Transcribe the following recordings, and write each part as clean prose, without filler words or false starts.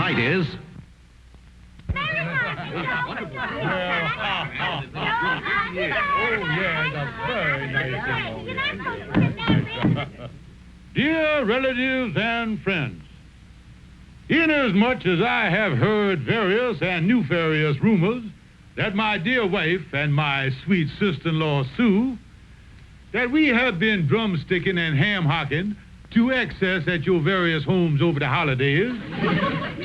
tonight is... Dear relatives and friends, inasmuch as I have heard various and nefarious rumors that my dear wife and my sweet sister-in-law Sue, that we have been drumsticking and ham-hocking to excess at your various homes over the holidays,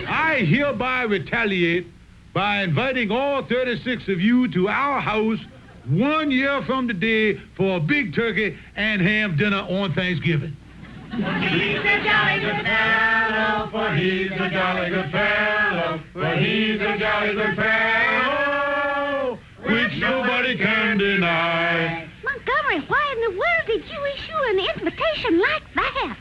I hereby retaliate by inviting all 36 of you to our house 1 year from today for a big turkey and ham dinner on Thanksgiving. He's a jolly good fellow, for he's a jolly good fellow, for he's a jolly good fellow, which nobody can deny. Montgomery, why in the world did you issue an invitation like that?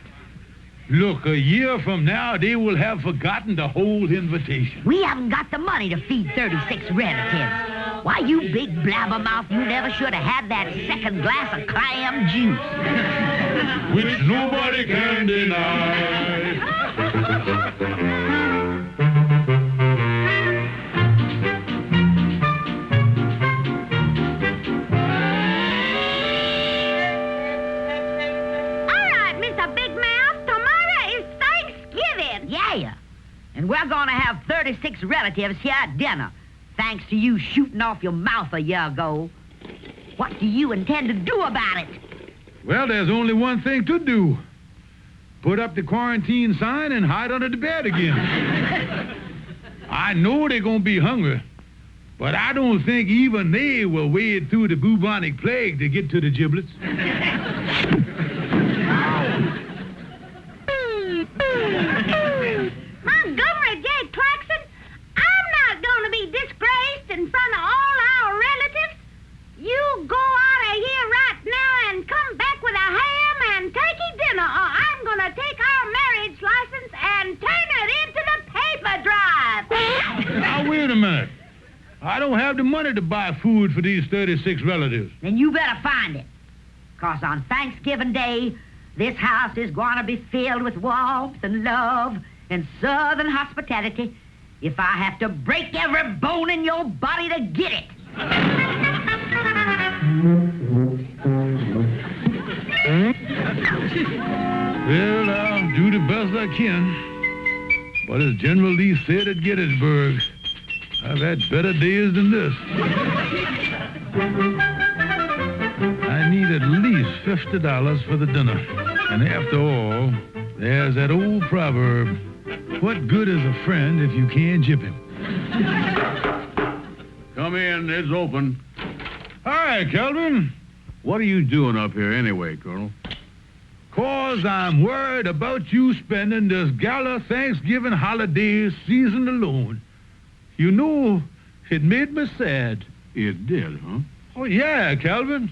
Look, a year from now, they will have forgotten the whole invitation. We haven't got the money to feed 36 relatives. Why, you big blabbermouth, you never should have had that second glass of clam juice. Which nobody can deny. And we're going to have 36 relatives here at dinner, thanks to you shooting off your mouth a year ago. What do you intend to do about it? Well, there's only one thing to do. Put up the quarantine sign and hide under the bed again. I know they're going to be hungry, but I don't think even they will wade through the bubonic plague to get to the giblets. Montgomery J. Clarkson, I'm not going to be disgraced in front of all our relatives. You go out of here right now and come back with a ham and turkey dinner, or I'm going to take our marriage license and turn it into the paper drive. Now, wait a minute. I don't have the money to buy food for these 36 relatives. Then you better find it. Because on Thanksgiving Day, this house is going to be filled with warmth and love and southern hospitality if I have to break every bone in your body to get it. Well, I'll do the best I can. But as General Lee said at Gettysburg, I've had better days than this. I need at least $50 for the dinner. And after all, there's that old proverb, what good is a friend if you can't jip him? Come in, it's open. Hi, Calvin. What are you doing up here anyway, Colonel? 'Cause I'm worried about you spending this gala Thanksgiving holiday season alone. You know, it made me sad. It did, huh? Oh, yeah, Calvin.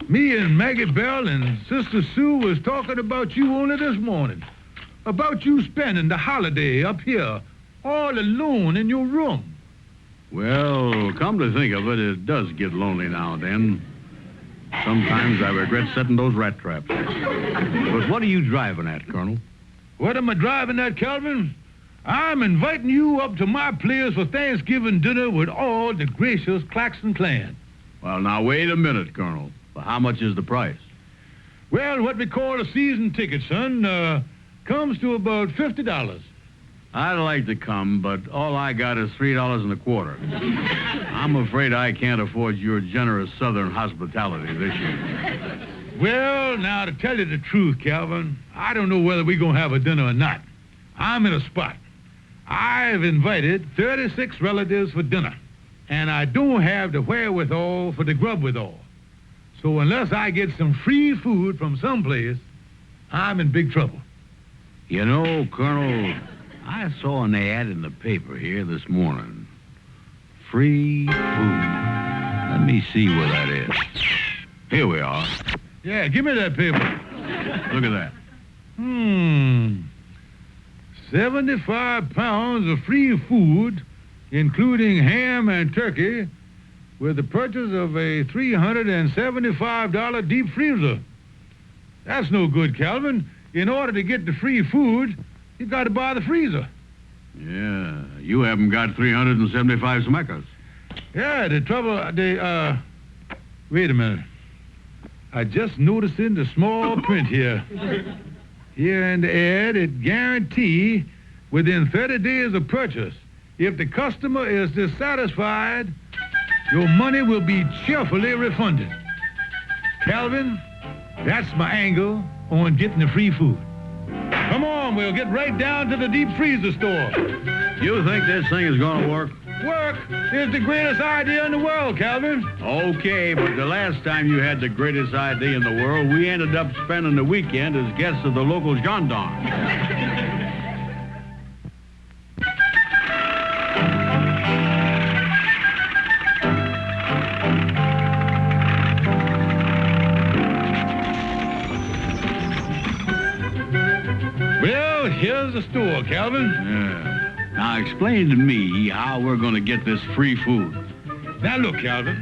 Me and Maggie Bell and Sister Sue was talking about you only this morning. About you spending the holiday up here, all alone in your room. Well, come to think of it, it does get lonely now and then. Sometimes I regret setting those rat traps. But what are you driving at, Colonel? What am I driving at, Calvin? I'm inviting you up to my place for Thanksgiving dinner with all the gracious Claxon clan. Well, now, wait a minute, Colonel. How much is the price? Well, what we call a season ticket, son, comes to about $50. I'd like to come, but all I got is $3.25. I'm afraid I can't afford your generous southern hospitality this year. Well, now, to tell you the truth, Calvin, I don't know whether we're going to have a dinner or not. I'm in a spot. I've invited 36 relatives for dinner, and I don't have the wherewithal for the grub withal. So unless I get some free food from someplace, I'm in big trouble. You know, Colonel, I saw an ad in the paper here this morning. Free food. Let me see where that is. Here we are. Yeah, give me that paper. Look at that. 75 pounds of free food, including ham and turkey, with the purchase of a $375 deep freezer. That's no good, Calvin. In order to get the free food, you got to buy the freezer. Yeah, you haven't got 375 smackers. Yeah, wait a minute. I just noticed in the small print here. Here in the ad, it guarantee within 30 days of purchase. If the customer is dissatisfied, your money will be cheerfully refunded. Calvin, that's my angle on getting the free food. Come on, we'll get right down to the deep freezer store. You think this thing is going to work? Work is the greatest idea in the world, Calvin. Okay, but the last time you had the greatest idea in the world, we ended up spending the weekend as guests of the local gendarme. Well, here's the store, Calvin. Yeah. Now explain to me how we're going to get this free food. Now look, Calvin.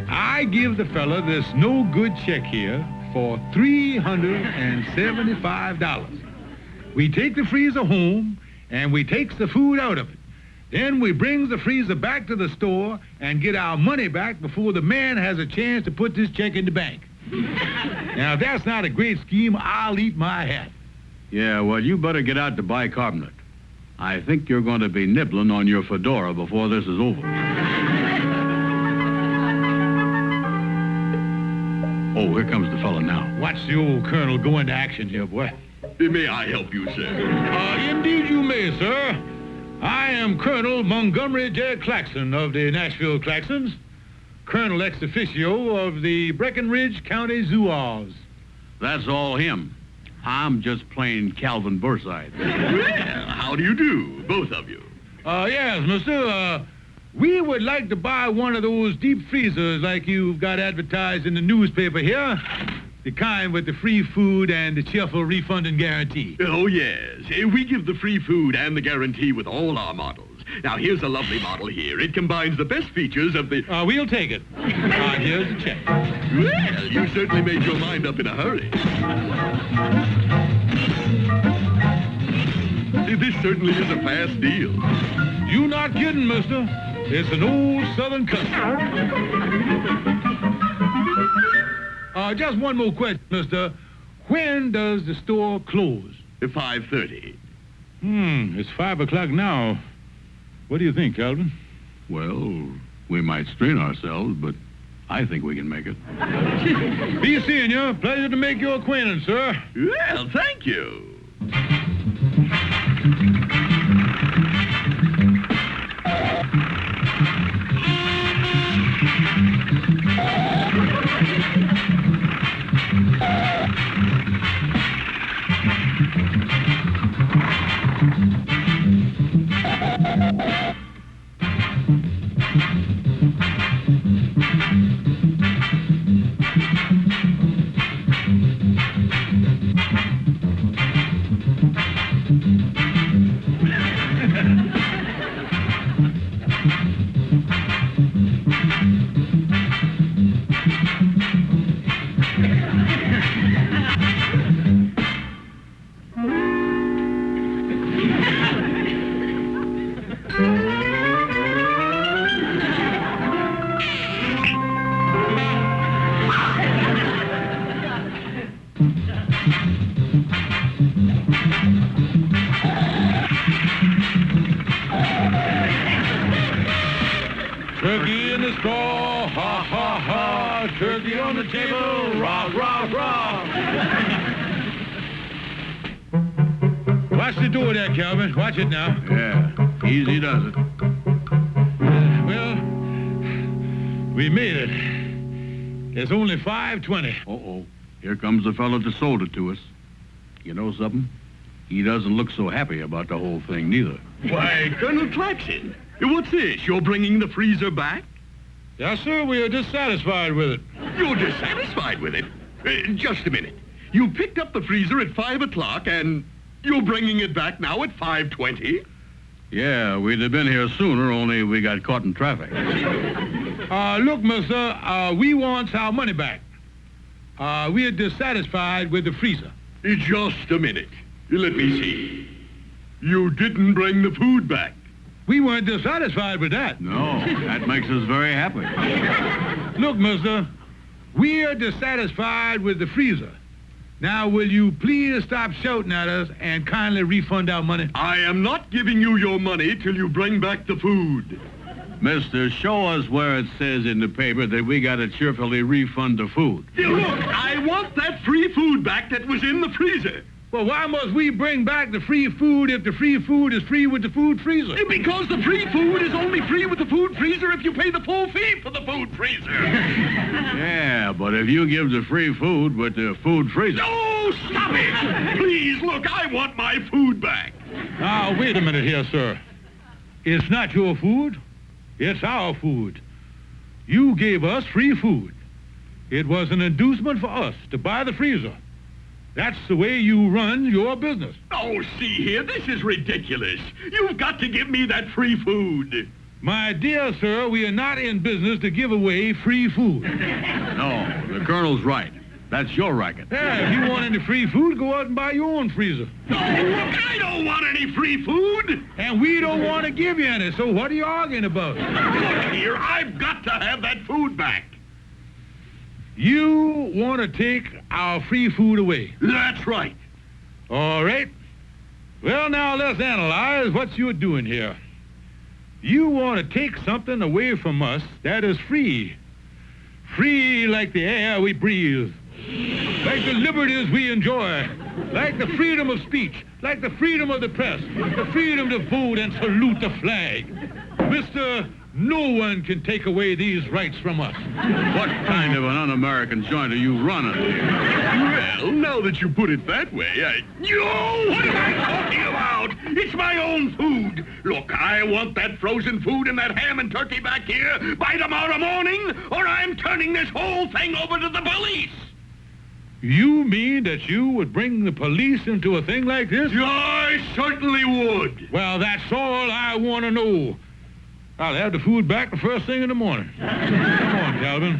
I give the fella this no-good check here for $375. We take the freezer home, and we takes the food out of it. Then we brings the freezer back to the store and get our money back before the man has a chance to put this check in the bank. Now, if that's not a great scheme, I'll eat my hat. Yeah, well, you better get out to bicarbonate. I think you're going to be nibbling on your fedora before this is over. Oh, here comes the fella now. Watch the old colonel go into action here, boy. May I help you, sir? Indeed you may, sir. I am Colonel Montgomery J. Claxon of the Nashville Claxons, Colonel ex officio of the Breckenridge County Zouaves. That's all him. I'm just plain Calvin Burnside. Well, how do you do, both of you? Yes, mister. We would like to buy one of those deep freezers like you've got advertised in the newspaper here. The kind with the free food and the cheerful refunding guarantee. Oh, yes. We give the free food and the guarantee with all our models. Now, here's a lovely model here. It combines the best features of the... We'll take it. Here's the check. Well, you certainly made your mind up in a hurry. This certainly is a fast deal. You not kidding, mister. It's an old Southern custom. Just one more question, mister. When does the store close? At 5:30. It's 5 o'clock now. What do you think, Calvin? Well, we might strain ourselves, but I think we can make it. Be seeing you. Pleasure to make your acquaintance, sir. Well, thank you. Turkey in the straw, ha, ha, ha. Turkey on the table, rah, rah, rah. Watch the door there, Calvin. Watch it now. Yeah, easy does it. Well, we made it. It's only 5:20. Uh-oh. Here comes the fellow that sold it to us. You know something? He doesn't look so happy about the whole thing, neither. Why, Colonel Claxon, what's this? You're bringing the freezer back? Yes, sir. We are dissatisfied with it. You're dissatisfied with it? Just a minute. You picked up the freezer at 5 o'clock, and you're bringing it back now at 5:20? Yeah, we'd have been here sooner, only we got caught in traffic. Look, mister, we want our money back. We are dissatisfied with the freezer. Just a minute. Let me see. You didn't bring the food back. We weren't dissatisfied with that. No, that makes us very happy. Look, mister, we're dissatisfied with the freezer. Now, will you please stop shouting at us and kindly refund our money? I am not giving you your money till you bring back the food. Mister, show us where it says in the paper that we got to cheerfully refund the food. Look, I want that free food back that was in the freezer. Well, why must we bring back the free food if the free food is free with the food freezer? Because the free food is only free with the food freezer if you pay the full fee for the food freezer. Yeah, but if you give the free food with the food freezer... No, stop it! Please, look, I want my food back. Now, wait a minute here, sir. It's not your food. It's our food. You gave us free food. It was an inducement for us to buy the freezer. That's the way you run your business. Oh, see here, this is ridiculous. You've got to give me that free food. My dear sir, we are not in business to give away free food. No, the Colonel's right. That's your racket. Yeah, if you want any free food, go out and buy your own freezer. No, look, I don't want any free food. And we don't want to give you any, so what are you arguing about? Look here, I've got to have that food back. You want to take our free food away. That's right. All right. Well, now let's analyze what you're doing here. You want to take something away from us that is free. Free like the air we breathe. Like the liberties we enjoy. Like the freedom of speech. Like the freedom of the press. The freedom to vote and salute the flag. Mister, no one can take away these rights from us. What kind of an un-American joint are you running here? Well, now that you put it that way, what am I talking about? It's my own food. Look, I want that frozen food and that ham and turkey back here by tomorrow morning, or I'm turning this whole thing over to the police. You mean that you would bring the police into a thing like this? I certainly would. Well, that's all I want to know. I'll have the food back the first thing in the morning. Come on, Calvin.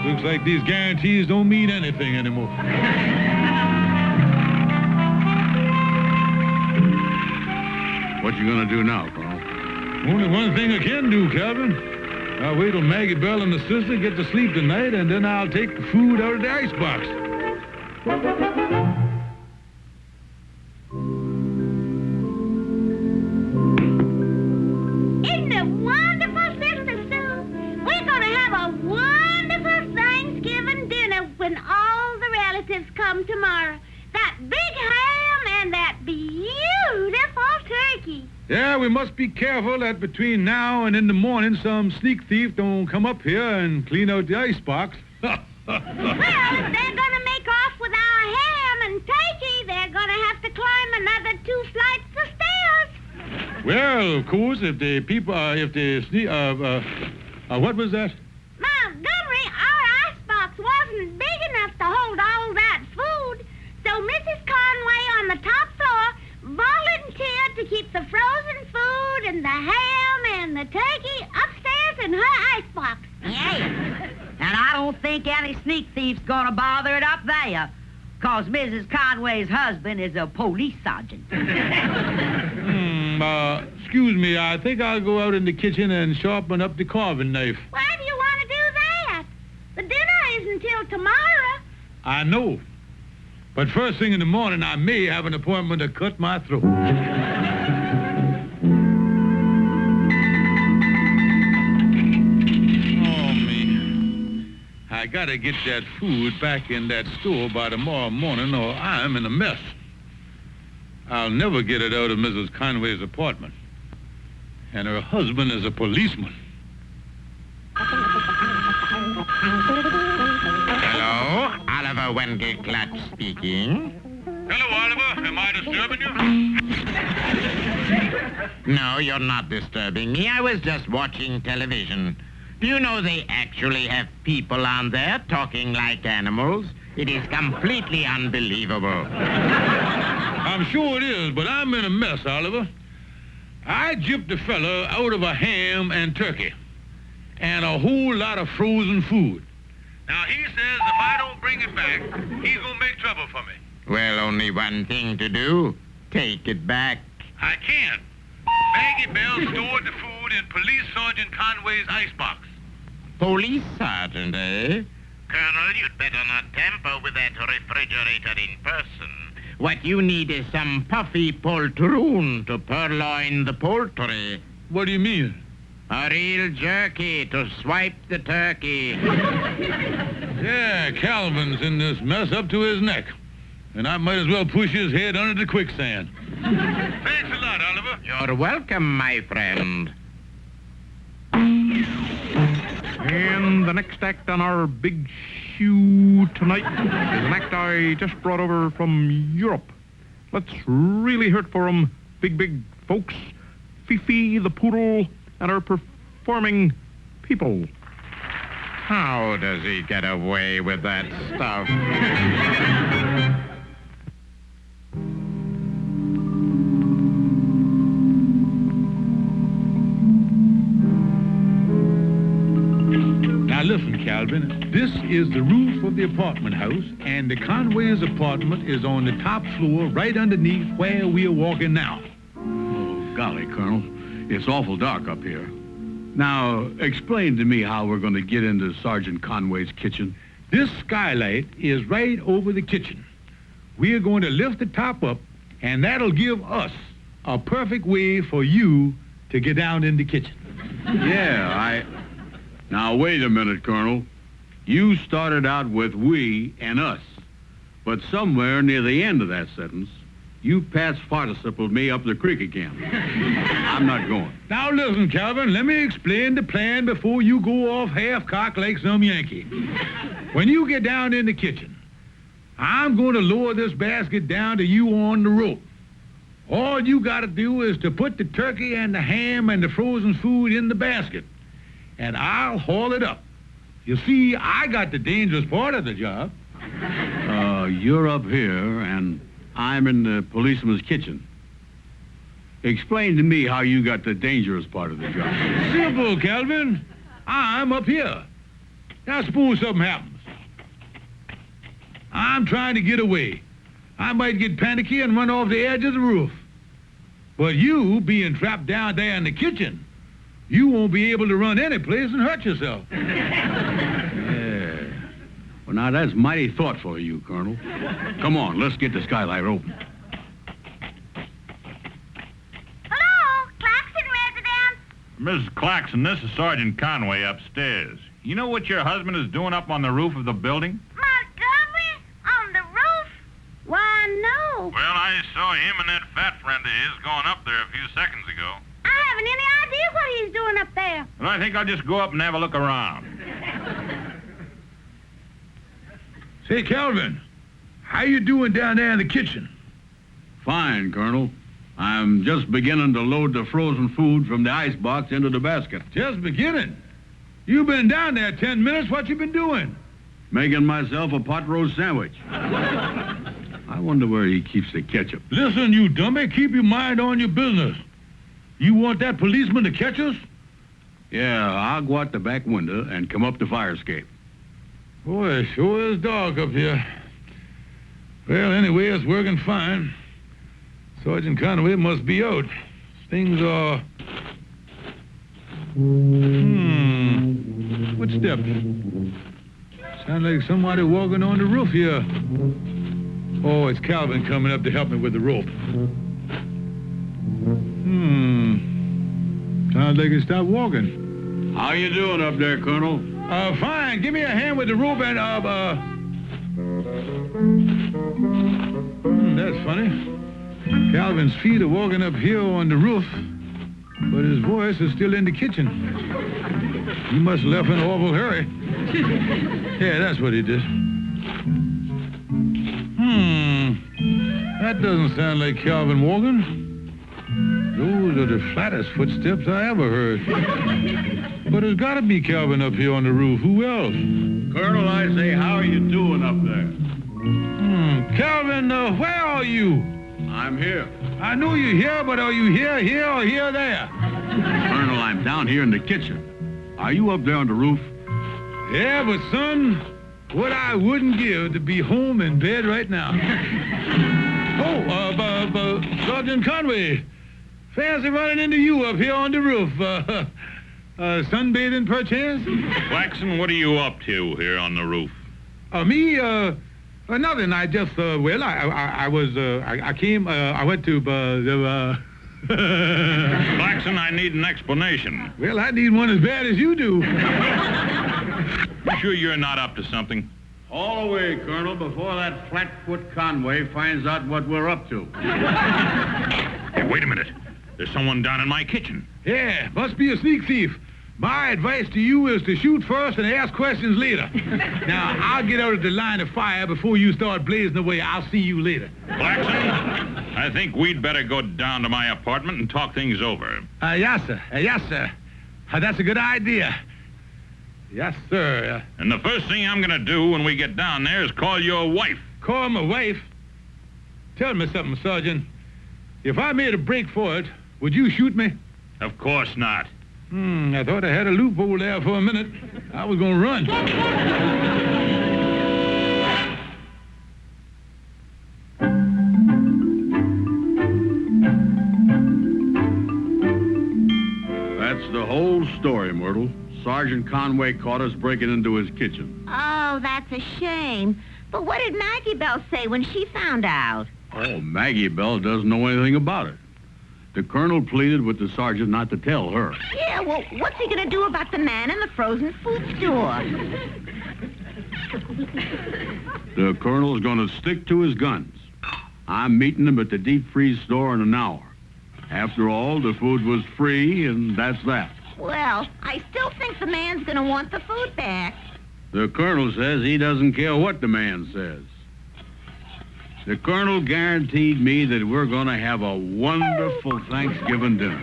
Looks like these guarantees don't mean anything anymore. What you gonna do now, Colonel? Only one thing I can do, Calvin. I'll wait till Maggie Bell and the sister get to sleep tonight, and then I'll take the food out of the icebox. Isn't it wonderful, Sister Sue? We're going to have a wonderful Thanksgiving dinner when all the relatives come tomorrow. That big ham and that beautiful turkey. Yeah, we must be careful that between now and in the morning some sneak thief don't come up here and clean out the icebox. Well, if they're going to make off with our ham and turkey, they're going to have to climb another 2 flights of stairs. Well, of course, if the people, what was that? Montgomery, our icebox wasn't big enough to hold all that food, so Mrs. Conway on the top floor volunteered to keep the frozen food and the ham and the turkey upstairs in her icebox. Yeah. And I don't think any sneak thief's gonna bother it up there, 'cause Mrs. Conway's husband is a police sergeant. Excuse me, I think I'll go out in the kitchen and sharpen up the carving knife. Why do you want to do that? The dinner isn't till tomorrow. I know. But first thing in the morning, I may have an appointment to cut my throat. I gotta get that food back in that store by tomorrow morning or I'm in a mess. I'll never get it out of Mrs. Conway's apartment. And her husband is a policeman. Hello, Oliver Wendell Clutch speaking. Hello, Oliver. Am I disturbing you? No, you're not disturbing me. I was just watching television. Do you know they actually have people on there talking like animals? It is completely unbelievable. I'm sure it is, but I'm in a mess, Oliver. I gypped a fella out of a ham and turkey and a whole lot of frozen food. Now, he says if I don't bring it back, he's going to make trouble for me. Well, only one thing to do. take it back. I can't. Maggie Bell stored the food in Police Sergeant Conway's icebox. Police sergeant, eh? Colonel, you'd better not tamper with that refrigerator in person. What you need is some puffy poltroon to purloin the poultry. What do you mean? A real jerky to swipe the turkey. Yeah, Calvin's in this mess up to his neck. And I might as well push his head under the quicksand. Thanks a lot, Oliver. You're welcome, my friend. And the next act on our big shoe tonight is an act I just brought over from Europe. Let's really hurt for 'em, big folks. Fifi the poodle and her performing people. How does he get away with that stuff? Now listen, Calvin, this is the roof of the apartment house, and the Conway's apartment is on the top floor right underneath where we are walking now. Oh, golly, Colonel. It's awful dark up here. Now, explain to me how we're going to get into Sergeant Conway's kitchen. This skylight is right over the kitchen. We are going to lift the top up, and that'll give us a perfect way for you to get down in the kitchen. Yeah, Now, wait a minute, Colonel. You started out with we and us. But somewhere near the end of that sentence, you past participled me up the creek again. I'm not going. Now listen, Calvin, let me explain the plan before you go off half-cocked like some Yankee. When you get down in the kitchen, I'm going to lower this basket down to you on the rope. All you got to do is to put the turkey and the ham and the frozen food in the basket, and I'll haul it up. You see, I got the dangerous part of the job. You're up here, and I'm in the policeman's kitchen. Explain to me how you got the dangerous part of the job. Simple, Calvin. I'm up here. Now suppose something happens. I'm trying to get away. I might get panicky and run off the edge of the roof. But you, being trapped down there in the kitchen, you won't be able to run any place and hurt yourself. Yeah. Well, now, that's mighty thoughtful of you, Colonel. Come on, let's get the skylight open. Hello, Claxon residence. Mrs. Claxon, this is Sergeant Conway upstairs. You know what your husband is doing up on the roof of the building? Montgomery? On the roof? Why, no. Well, I saw him and that fat friend of his going up there a few seconds ago. I haven't any idea what he's doing up there. And I think I'll just go up and have a look around. Say, Calvin, how you doing down there in the kitchen? Fine, Colonel. I'm just beginning to load the frozen food from the icebox into the basket. Just beginning. You've been down there 10 minutes. What you been doing? Making myself a pot roast sandwich. I wonder where he keeps the ketchup. Listen, you dummy, keep your mind on your business. You want that policeman to catch us? Yeah, I'll go out the back window and come up the fire escape. Boy, it sure is dark up here. Well, anyway, it's working fine. Sergeant Conway must be out. Things are... Footsteps. Sound like somebody walking on the roof here. Oh, it's Calvin coming up to help me with the rope. Sounds like he stopped walking. How you doing up there, Colonel? Fine. Give me a hand with the rope and, that's funny. Calvin's feet are walking up here on the roof, but his voice is still in the kitchen. He must have left in an awful hurry. Yeah, that's what he did. That doesn't sound like Calvin walking. Those are the flattest footsteps I ever heard. But there's got to be Calvin up here on the roof. Who else? Colonel, I say, how are you doing up there? Calvin, where are you? I'm here. I know you're here, but are you here, or here, there? Colonel, I'm down here in the kitchen. Are you up there on the roof? Yeah, but son, what I wouldn't give to be home in bed right now. Sergeant Conway. Fancy running into you up here on the roof. Sunbathing, perchance? Claxon, what are you up to here on the roof? Me, nothing. I just, well, I went to, Claxon, I need an explanation. Well, I need one as bad as you do. You sure you're not up to something? All away, Colonel, before that flatfoot Conway finds out what we're up to. Hey, wait a minute. There's someone down in my kitchen. Yeah, must be a sneak thief. My advice to you is to shoot first and ask questions later. Now, I'll get out of the line of fire before you start blazing away. I'll see you later. Claxon, I think we'd better go down to my apartment and talk things over. Yes, sir. Yes, sir. That's a good idea. Yes, sir. And the first thing I'm going to do when we get down there is call your wife. Call my wife? Tell me something, Sergeant. If I made a break for it, would you shoot me? Of course not. I thought I had a loophole there for a minute. I was going to run. That's the whole story, Myrtle. Sergeant Conway caught us breaking into his kitchen. Oh, that's a shame. But what did Maggie Bell say when she found out? Oh, Maggie Bell doesn't know anything about it. The colonel pleaded with the sergeant not to tell her. Yeah, well, what's he going to do about the man in the frozen food store? The colonel's going to stick to his guns. I'm meeting him at the deep freeze store in an hour. After all, the food was free, and that's that. Well, I still think the man's going to want the food back. The colonel says he doesn't care what the man says. The colonel guaranteed me that we're going to have a wonderful Thanksgiving dinner.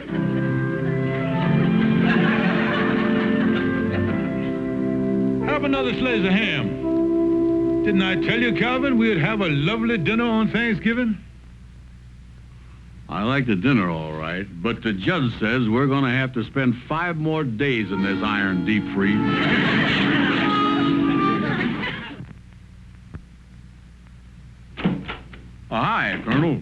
Have another slice of ham. Didn't I tell you, Calvin, we'd have a lovely dinner on Thanksgiving? I like the dinner all right, but the judge says we're going to have to spend 5 more days in this iron deep freeze. Hi, Colonel.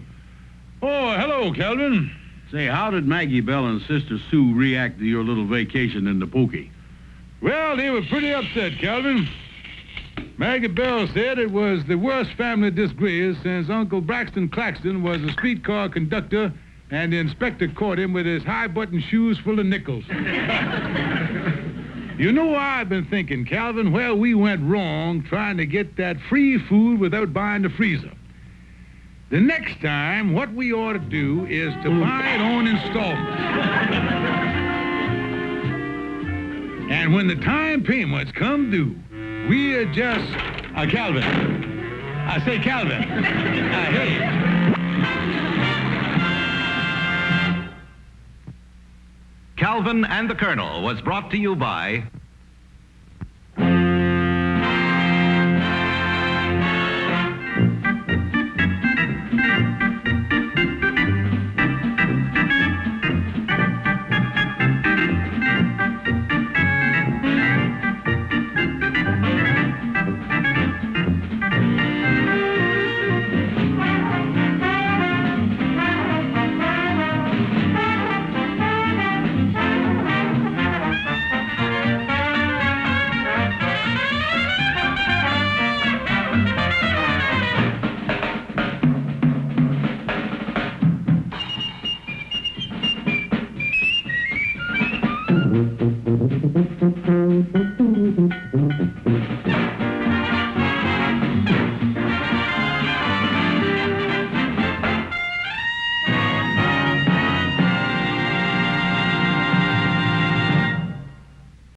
Oh, hello, Calvin. Say, how did Maggie Bell and Sister Sue react to your little vacation in the Pookie? Well, they were pretty upset, Calvin. Maggie Bell said it was the worst family disgrace since Uncle Braxton Claxton was a streetcar conductor and the inspector caught him with his high-button shoes full of nickels. You know, I've been thinking, Calvin, where we went wrong trying to get that free food without buying the freezer. The next time, what we ought to do is to buy it on installment. And when the time payments come due, we're just... Calvin. I say, Calvin. Hey. Calvin and the Colonel was brought to you by...